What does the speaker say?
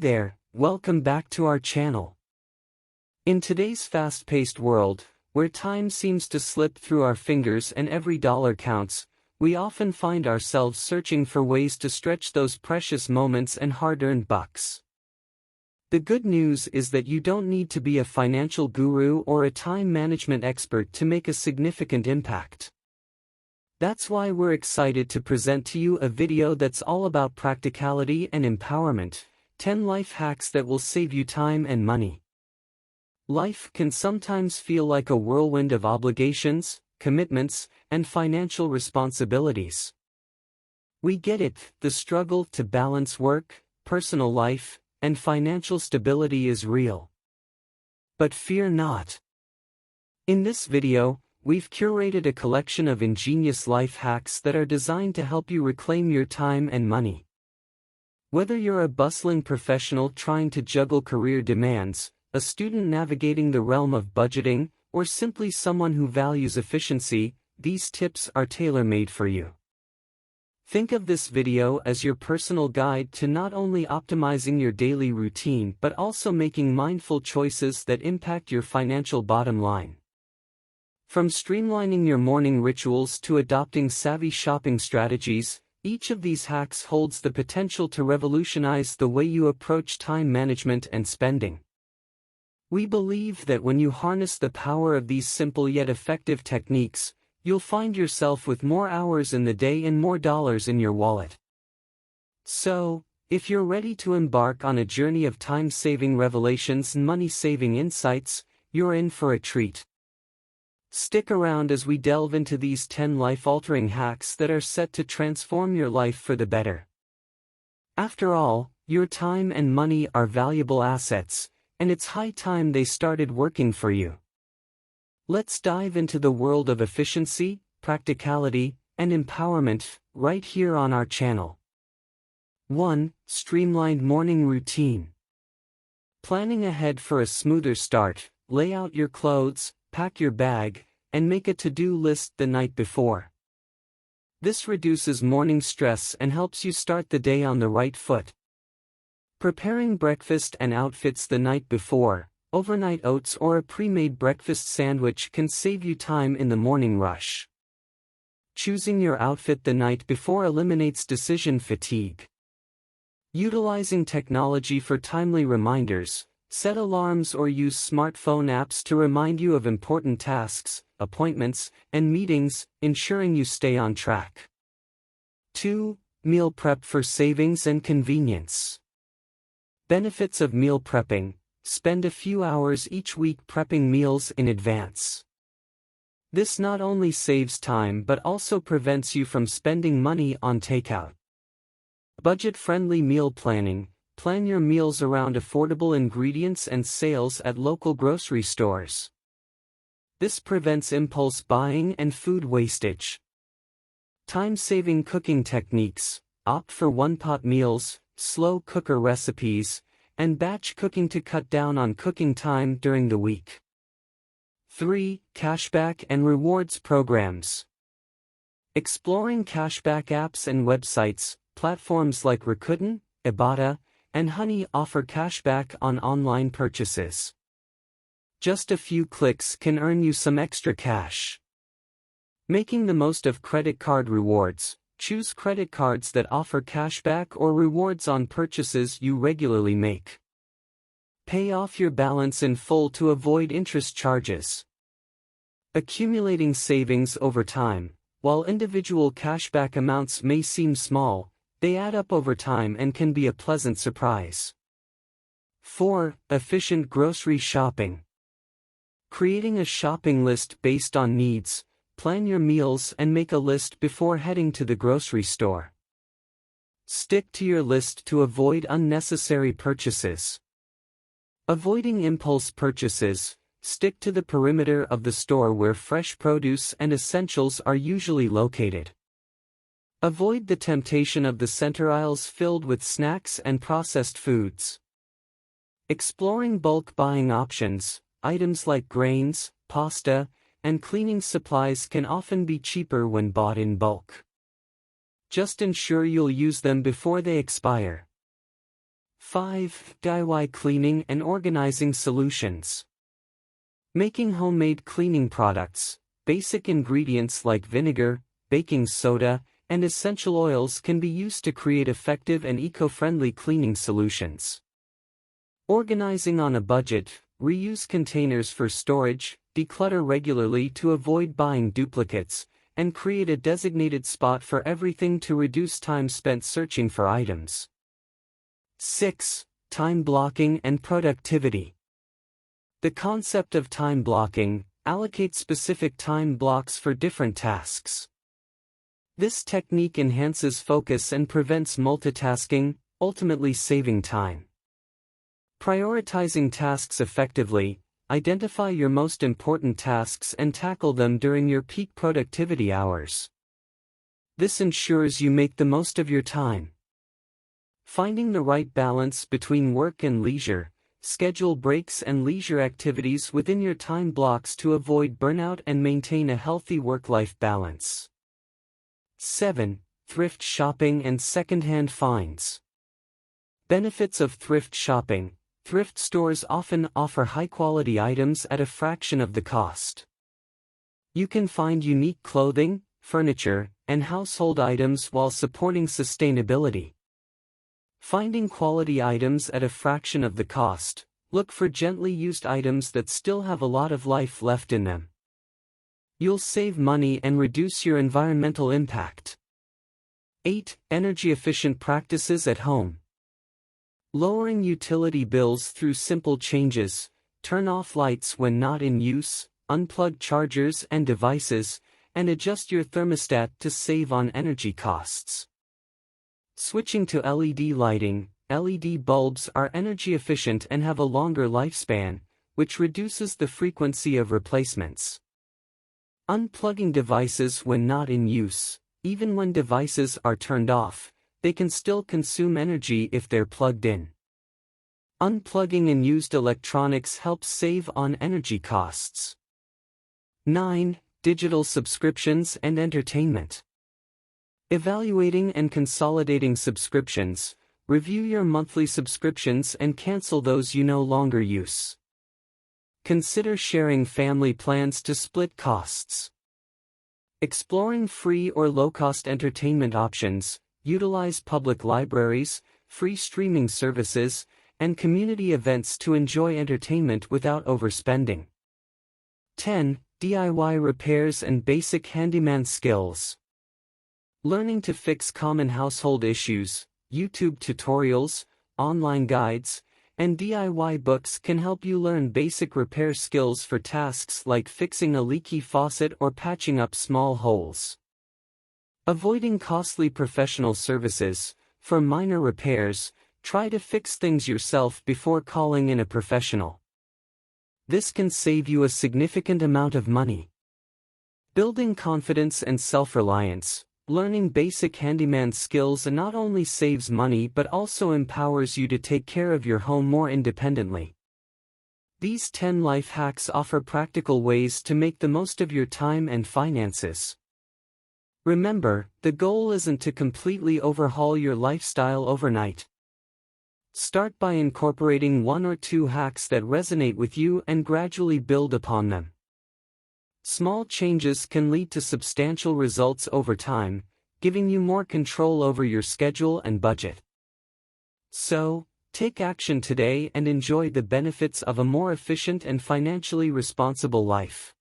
there, welcome back to our channel. In today's fast-paced world, where time seems to slip through our fingers and every dollar counts, we often find ourselves searching for ways to stretch those precious moments and hard-earned bucks. The good news is that you don't need to be a financial guru or a time management expert to make a significant impact. That's why we're excited to present to you a video that's all about practicality and empowerment, 10 life hacks that will save you time and money. Life can sometimes feel like a whirlwind of obligations, commitments, and financial responsibilities. We get it, the struggle to balance work, personal life, and financial stability is real. But fear not. In this video, we've curated a collection of ingenious life hacks that are designed to help you reclaim your time and money. Whether you're a bustling professional trying to juggle career demands, a student navigating the realm of budgeting, or simply someone who values efficiency, these tips are tailor-made for you. Think of this video as your personal guide to not only optimizing your daily routine but also making mindful choices that impact your financial bottom line. From streamlining your morning rituals to adopting savvy shopping strategies, each of these hacks holds the potential to revolutionize the way you approach time management and spending. We believe that when you harness the power of these simple yet effective techniques, you'll find yourself with more hours in the day and more dollars in your wallet. So, if you're ready to embark on a journey of time-saving revelations and money-saving insights, you're in for a treat. Stick around as we delve into these 10 life-altering hacks that are set to transform your life for the better. After all, your time and money are valuable assets, and it's high time they started working for you. Let's dive into the world of efficiency, practicality, and empowerment, right here on our channel. 1. Streamlined morning routine. Planning ahead for a smoother start, lay out your clothes, pack your bag, and make a to-do list the night before. This reduces morning stress and helps you start the day on the right foot. Preparing breakfast and outfits the night before, overnight oats or a pre-made breakfast sandwich can save you time in the morning rush. Choosing your outfit the night before eliminates decision fatigue. Utilizing technology for timely reminders, set alarms or use smartphone apps to remind you of important tasks, appointments, and meetings, ensuring you stay on track. 2. Meal prep for savings and convenience. Benefits of meal prepping. Spend a few hours each week prepping meals in advance. This not only saves time but also prevents you from spending money on takeout. Budget-friendly meal planning. Plan your meals around affordable ingredients and sales at local grocery stores. This prevents impulse buying and food wastage. Time-saving cooking techniques. Opt for one-pot meals, slow cooker recipes, and batch cooking to cut down on cooking time during the week. 3. Cashback and rewards programs. Exploring cashback apps and websites, platforms like Rakuten, Ibotta, and Honey offer cashback on online purchases. Just a few clicks can earn you some extra cash. Making the most of credit card rewards. Choose credit cards that offer cashback or rewards on purchases you regularly make. Pay off your balance in full to avoid interest charges. Accumulating savings over time. While individual cashback amounts may seem small, they add up over time and can be a pleasant surprise. 4. Efficient grocery shopping. Creating a shopping list based on needs. Plan your meals and make a list before heading to the grocery store. Stick to your list to avoid unnecessary purchases. Avoiding impulse purchases. Stick to the perimeter of the store where fresh produce and essentials are usually located. Avoid the temptation of the center aisles filled with snacks and processed foods. Exploring bulk buying options. Items like grains, pasta, and cleaning supplies can often be cheaper when bought in bulk. Just ensure you'll use them before they expire. 5. DIY cleaning and organizing solutions. Making homemade cleaning products. Basic ingredients like vinegar, baking soda, and essential oils can be used to create effective and eco-friendly cleaning solutions. Organizing on a budget. Reuse containers for storage, declutter regularly to avoid buying duplicates, and create a designated spot for everything to reduce time spent searching for items. 6. Time blocking and productivity. The concept of time blocking. Allocate specific time blocks for different tasks. This technique enhances focus and prevents multitasking, ultimately saving time. Prioritizing tasks effectively. Identify your most important tasks and tackle them during your peak productivity hours. This ensures you make the most of your time. Finding the right balance between work and leisure. Schedule breaks and leisure activities within your time blocks to avoid burnout and maintain a healthy work-life balance. 7. Thrift shopping and secondhand finds. Benefits of thrift shopping. Thrift stores often offer high-quality items at a fraction of the cost. You can find unique clothing, furniture, and household items while supporting sustainability. Finding quality items at a fraction of the cost. Look for gently used items that still have a lot of life left in them. You'll save money and reduce your environmental impact. 8. Energy-efficient practices at home. Lowering utility bills through simple changes. Turn off lights when not in use, unplug chargers and devices, and adjust your thermostat to save on energy costs. Switching to LED lighting. LED bulbs are energy efficient and have a longer lifespan, which reduces the frequency of replacements. Unplugging devices when not in use. Even when devices are turned off, they can still consume energy if they're plugged in. Unplugging unused electronics helps save on energy costs. 9. Digital subscriptions and entertainment. Evaluating and consolidating subscriptions. Review your monthly subscriptions and cancel those you no longer use. Consider sharing family plans to split costs. Exploring free or low-cost entertainment options. Utilize public libraries, free streaming services, and community events to enjoy entertainment without overspending. 10. DIY repairs and basic handyman skills. Learning to fix common household issues. YouTube tutorials, online guides, and DIY books can help you learn basic repair skills for tasks like fixing a leaky faucet or patching up small holes. Avoiding costly professional services. For minor repairs, try to fix things yourself before calling in a professional. This can save you a significant amount of money. Building confidence and self-reliance. Learning basic handyman skills not only saves money but also empowers you to take care of your home more independently. These 10 life hacks offer practical ways to make the most of your time and finances. Remember, the goal isn't to completely overhaul your lifestyle overnight. Start by incorporating 1 or 2 hacks that resonate with you and gradually build upon them. Small changes can lead to substantial results over time, giving you more control over your schedule and budget. So, take action today and enjoy the benefits of a more efficient and financially responsible life.